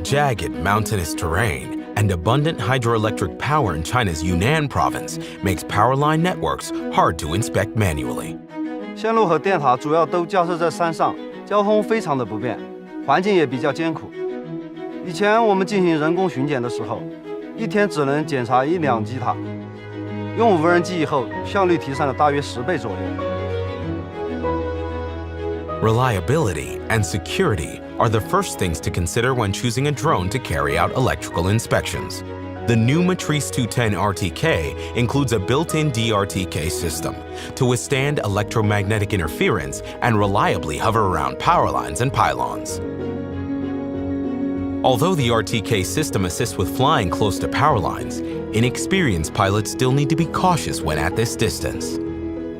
jagged mountainous terrain and abundant hydroelectric power in China's Yunnan province makes Powerline networks hard to inspect manually. 线路和电塔主要都架设在山上，交通非常的不便，环境也比较艰苦。以前我们进行人工巡检的时候，一天只能检查1-2基塔，用无人机以后，效率提升了大约10倍左右。Reliability and security are the first things to consider when choosing a drone to carry out electrical inspections. The new Matrice 210 RTK includes a built-in DRTK system to withstand electromagnetic interference and reliably hover around power lines and pylons. Although the RTK system assists with flying close to power lines, inexperienced pilots still need to be cautious when at this distance.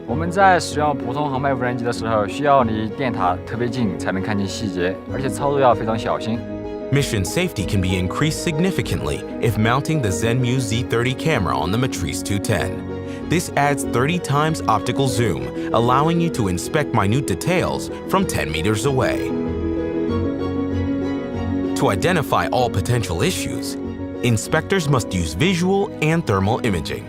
我们在使用普通航拍无人机的时候，需要离电塔特别近才能看见细节，而且操作要非常小心。Mission safety can be increased significantly if mounting the Zenmu Z30 camera on the Matrice 210. This adds 30 times optical zoom, allowing you to inspect minute details from 10 meters away. To identify all potential issues, inspectors must use visual and thermal imaging.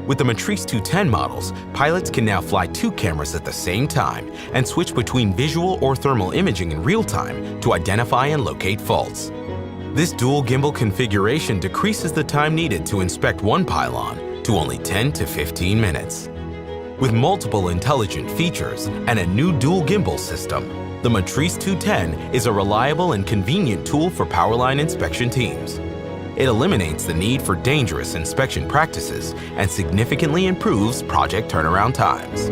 With the Matrice 210 models, pilots can now fly 2 cameras at the same time and switch between visual or thermal imaging in real time to identify and locate faults. This dual gimbal configuration decreases the time needed to inspect one pylon to only 10 to 15 minutes. With multiple intelligent features and a new dual gimbal system, the Matrice 210 is a reliable and convenient tool for Powerline inspection teams. It eliminates the need for dangerous inspection practices and significantly improves project turnaround times.